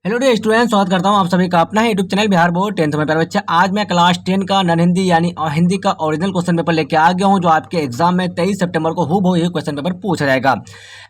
Hello dear student, स्वागत करता हूं आप सभी का अपना है YouTube channel Bihar board 10th में प्यारे बच्चे। आज मैं क्लास 10 का नॉन हिंदी यानी हिंदी का ओरिजिनल क्वेश्चन पेपर लेके आ गया हूं, जो आपके एग्जाम में 23 सितंबर को हूबहू यही क्वेश्चन पेपर पूछा जाएगा।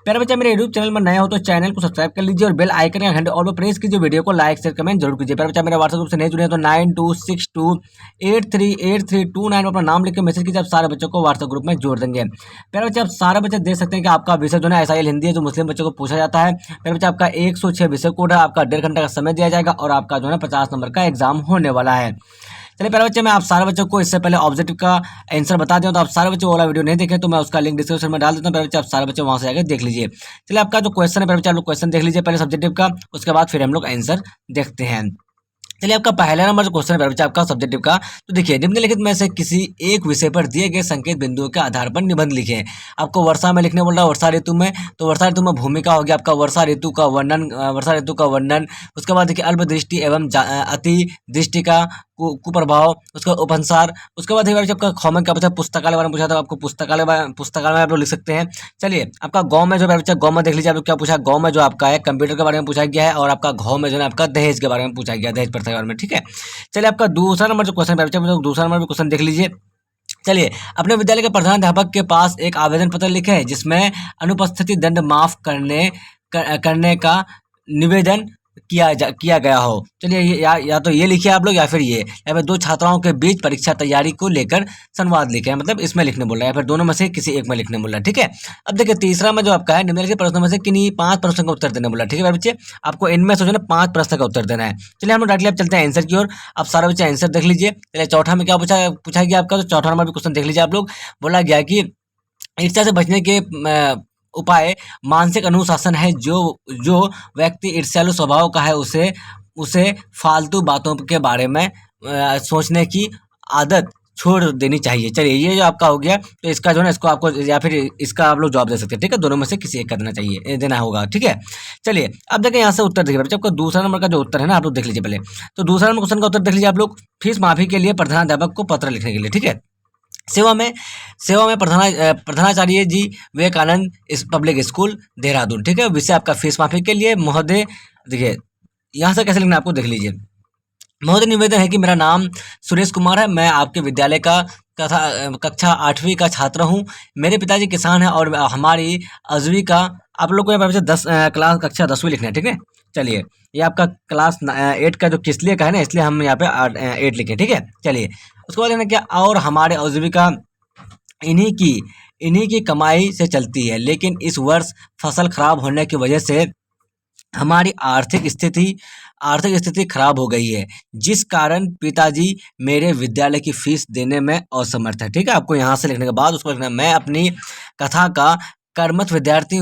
प्यारे बच्चे, मेरे यूट्यूब चैनल में नए हो तो चैनल को सब्सक्राइब कर लीजिए और बेल आइकन का घंटे ऑल पर प्रेस कीजिए। वीडियो को लाइक शेयर कमेंट जरूर कीजिए। प्यारे बच्चे, मेरे व्हाट्सएप ग्रुप से नहीं जुड़े हैं तो 9262838329 में अपना नाम लिख के मैसेज कीजिए। आप सारे बच्चों को व्हाट्सएप ग्रुप में जोड़ देंगे। प्यारे बच्चे, आप सारे बच्चे देख सकते हैं कि आपका विषय जो है SIL हिंदी है, जो मुस्लिम बच्चों को पूछा जाता है। प्यारे बच्चे, आपका 106 विषय कोड है, आपका 1.5 घंटे का समय दिया जाएगा और आपका जो है 50 नंबर का एग्जाम होने वाला है। चलिए प्यारे बच्चे, मैं आप सारे बच्चों को इससे पहले ऑब्जेक्टिव का आंसर बता दूं, तो आप सारे बच्चे वो वाला वीडियो नहीं देखे तो मैं उसका लिंक डिस्क्रिप्शन में डाल देता हूं। प्यारे बच्चे, आप सारे बच्चे वहां से जाकर देख लीजिए। चलिए, आपका जो क्वेश्चन है प्यारे बच्चे, आप लोग क्वेश्चन देख लीजिए पहले सब्जेक्टिव का, उसके बाद फिर हम लोग आंसर देखते हैं। चलिए, आपका पहला नंबर जो क्वेश्चन है प्यारे बच्चे आपका सब्जेक्टिव का, तो देखिए, निम्नलिखित में से किसी एक विषय पर दिए गए संकेत बिंदुओं के आधार पर निबंध लिखें। आपको वर्षा में लिखने बोल रहा है, वर्षा ऋतु में, तो वर्षा ऋतु में भूमिका हो गया आपका वर्षा ऋतु का वर्णन, वर्षा ऋतु का वर्णन। उसके बाद देखिए, अल्प दृष्टि एवं अति दृष्टि का कुप्रभाव, उसका उपसंहार। उसके बाद आपका ख में क्या पूछा, पुस्तकालय बारे में पूछा, तो आपको पुस्तकालय में आप लोग लिख सकते हैं। चलिए, आपका गाँव में जो बच्चा गाँव में देख लीजिए, आप लोग क्या पूछा, गाँव में जो आपका है कंप्यूटर के बारे में पूछा गया है, और आपका गाँव में जो है आपका दहेज के बारे में पूछा गया, दहेज प्रथा के बारे में। ठीक है, चलिए, आपका दूसरा नंबर जो क्वेश्चन है, दूसरा नंबर क्वेश्चन देख लीजिए। चलिए, अपने विद्यालय के प्रधानाध्यापक के पास एक आवेदन पत्र लिखे है जिसमें अनुपस्थिति दंड माफ करने का निवेदन किया गया हो। चलिए, या तो ये लिखिए आप लोग, या फिर या फिर दो छात्राओं के बीच परीक्षा तैयारी को लेकर संवाद लिखे, मतलब इसमें लिखने बोल रहा है, या फिर दोनों में से किसी एक में लिखने बोल रहा है। ठीक है, अब देखिए, तीसरा में जो आपका है, निम्नलिखित प्रश्नों में से किन्हीं 5 प्रश्नों का उत्तर देने बोला है। ठीक है बच्चे, आपको इनमें से जो है 5 प्रश्न का उत्तर देना है। चलिए, हम लोग डायरेक्टली अब चलते हैं आंसर की ओर। आप सारे बच्चे आंसर देख लीजिए। चलिए, चौथा में क्या पूछा गया आपका, तो चौथा नंबर भी क्वेश्चन देख लीजिए आप लोग। बोला गया कि ईर्ष्या से बचने के उपाय मानसिक अनुशासन है। जो जो व्यक्ति ईर्ष्यालु स्वभाव का है, उसे उसे फालतू बातों के बारे में सोचने की आदत छोड़ देनी चाहिए। चलिए, ये जो आपका हो गया, तो इसका जो है ना, इसको आपको या फिर इसका आप लोग जवाब दे सकते हैं। ठीक है, दोनों में से किसी एक का देना होगा। ठीक है, चलिए, अब देखिए यहाँ से उत्तर देखिए बच्चे, आपका दूसरा नंबर का जो उत्तर है ना, आप लोग देख लीजिए पहले। तो दूसरा नंबर क्वेश्चन का उत्तर देख लीजिए आप लोग, फीस माफी के लिए प्रधानाध्यापक को पत्र लिखने के लिए। ठीक है, सेवा में प्रधानाचार्य जी, विवेकानंद पब्लिक स्कूल देहरादून। ठीक है, विषय आपका फीस माफी के लिए महोदय। देखिए, यहाँ से कैसे लिखना है आपको देख लीजिए। महोदय, निवेदन है कि मेरा नाम सुरेश कुमार है, मैं आपके विद्यालय का कक्षा 8वीं का छात्र हूँ। मेरे पिताजी किसान हैं और हमारी आजीविका। आप लोग को यहाँ पे 10 क्लास कक्षा 10वीं लिखना है। ठीक है, चलिए, ये आपका क्लास 8 का जो किस लिए का है ना, इसलिए हम यहाँ पे 8 लिखे। ठीक है, चलिए, उसके बाद लिखना क्या, और हमारे आजीविका इन्हीं की इन्हीं की कमाई से चलती है, लेकिन इस वर्ष फसल खराब होने की वजह से हमारी आर्थिक स्थिति खराब हो गई है, जिस कारण पिताजी मेरे विद्यालय की फीस देने में असमर्थ है। ठीक है, आपको यहाँ से लिखने के बाद उसको लिखना है, मैं अपनी कक्षा का कर्मठ विद्यार्थी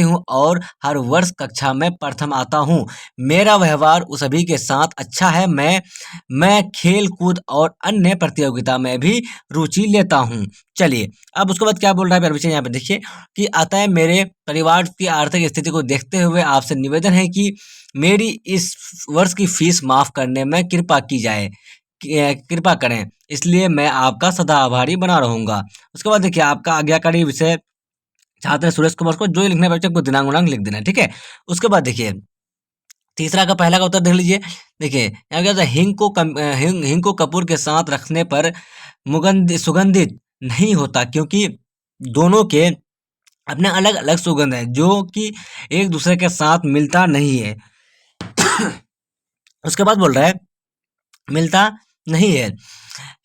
हूँ और हर वर्ष कक्षा में प्रथम आता हूँ। मेरा व्यवहार उस सभी के साथ अच्छा है। मैं खेल कूद और अन्य प्रतियोगिता में भी रुचि लेता हूँ। चलिए, अब उसके बाद क्या बोल रहा है प्यारे बच्चे, यहाँ पे देखिए कि अतः मेरे परिवार की आर्थिक स्थिति को देखते हुए आपसे निवेदन है कि मेरी इस वर्ष की फीस माफ करने में कृपा की जाए, कृपा करें, इसलिए मैं आपका सदा आभारी बना रहूंगा। उसके बाद देखिए, आपका आज्ञाकारी विषय छात्र सुरेश कुमार को जो ही लिखना है बच्चे को दिनांक उनांक लिख देना है। ठीक है, उसके बाद देखिए, तीसरा का पहला का उत्तर देख लीजिए। देखिए, यहाँ क्या होता है, हिंग को कपूर के साथ रखने पर सुगंधित नहीं होता, क्योंकि दोनों के अपने अलग अलग सुगंध है, जो कि एक दूसरे के साथ मिलता नहीं है। उसके बाद बोल रहा है, मिलता नहीं है।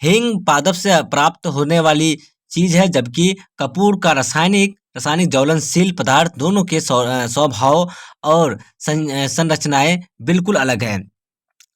हींग पादप से प्राप्त होने वाली चीज है, जबकि कपूर का रासायनिक ज्वलनशील पदार्थ, दोनों के स्वभाव और संरचनाएं बिल्कुल अलग है।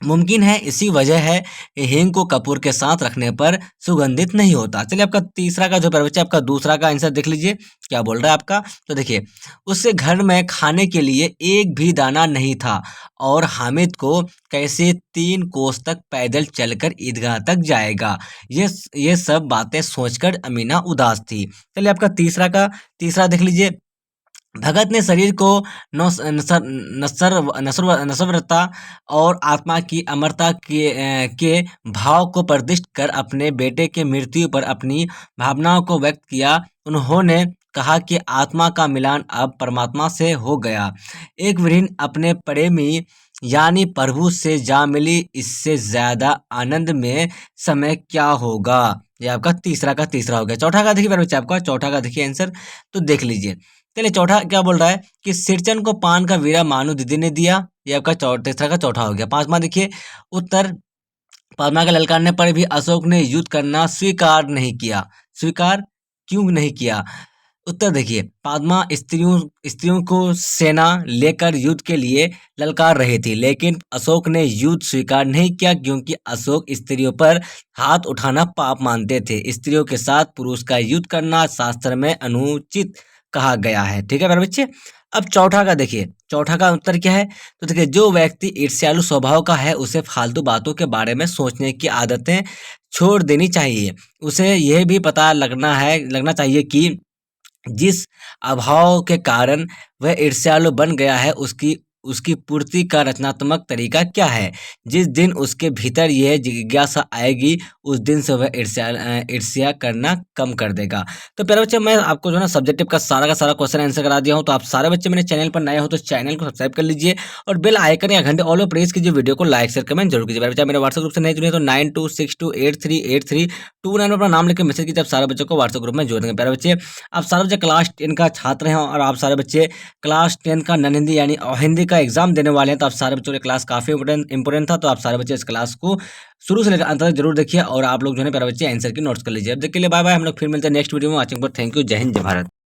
मुमकिन है इसी वजह है हींग को कपूर के साथ रखने पर सुगंधित नहीं होता। चलिए, आपका तीसरा का जो बच्चा, आपका दूसरा का आंसर देख लीजिए क्या बोल रहा है आपका। तो देखिए, उससे घर में खाने के लिए एक भी दाना नहीं था और हामिद को कैसे 3 कोस तक पैदल चलकर ईदगाह तक जाएगा। ये सब बातें सोचकर अमीना उदास थी। चलिए, आपका तीसरा देख लीजिए। भगत ने शरीर को नश्वरता और आत्मा की अमरता के भाव को प्रदिष्ट कर अपने बेटे के मृत्यु पर अपनी भावनाओं को व्यक्त किया। उन्होंने कहा कि आत्मा का मिलान अब परमात्मा से हो गया। एक विरहीन अपने प्रेमी यानी प्रभु से जा मिली, इससे ज्यादा आनंद में समय क्या होगा। ये आपका तीसरा का तीसरा हो गया। चौथा का देखिए मेरे बच्चे, आपका चौथा का देखिए आंसर, तो देख लीजिए। चलिए चौथा क्या बोल रहा है कि सिरचन को पान का वीड़ा मानू दीदी ने दिया। ये आपका तीसरा का चौथा हो गया। पांचवा देखिए उत्तर, पद्मा के ललकारने पर भी अशोक ने युद्ध करना स्वीकार नहीं किया। स्वीकार क्यों नहीं किया? उत्तर देखिए, पद्मा स्त्रियों स्त्रियों को सेना लेकर युद्ध के लिए ललकार रही थी, लेकिन अशोक ने युद्ध स्वीकार नहीं किया क्योंकि अशोक स्त्रियों पर हाथ उठाना पाप मानते थे। स्त्रियों के साथ पुरुष का युद्ध करना शास्त्र में अनुचित कहा गया है। ठीक है मेरे बच्चे। अब चौथा का देखिए, चौथा का उत्तर क्या है? तो देखिए, जो व्यक्ति ईर्ष्यालु स्वभाव का है उसे फालतू बातों के बारे में सोचने की आदतें छोड़ देनी चाहिए। उसे यह भी पता लगना चाहिए कि जिस अभाव के कारण वह ईर्ष्यालु बन गया है उसकी उसकी पूर्ति का रचनात्मक तरीका क्या है। जिस दिन उसके भीतर यह जिज्ञासा आएगी उस दिन से वह ईर्ष्या करना कम कर देगा। तो प्यारे बच्चे, मैं आपको जो है ना सब्जेक्टिव का सारा क्वेश्चन आंसर करा दिया हूँ। तो आप सारे बच्चे मेरे चैनल पर नए हो तो चैनल को सब्सक्राइब कर लीजिए और बेल आइकन या घंटे ऑल पर प्रेस कीजिए। वीडियो को लाइक शेयर कमेंट जरूर कीजिए। प्यारे बच्चे, मेरे व्हाट्सएप ग्रुप से नहीं जुड़े तो 9262838329 में अपना नाम लिखकर मैसेज कीजिए। आप सारे बच्चों को व्हाट्सएप ग्रुप में जोड़ देंगे। प्यारे बच्चे, आप सारे बच्चे क्लास 10 का छात्र हैं और आप सारे बच्चे क्लास 10 का नन हिंदी यानी हिंदी का एग्जाम देने वाले हैं। तो आप सारे बच्चों की क्लास काफी इंपोर्टेंट था। तो आप सारे बच्चे इस क्लास को शुरू से लेकर अंत तक जरूर देखिए और आप लोग जो है प्यारे बच्चे आंसर की नोट्स कर लीजिए। अब तक के लिए बाय बाय। हम लोग फिर मिलते हैं नेक्स्ट वीडियो में। वाचिंग पर थैंक यू। जय हिंद, जय भारत।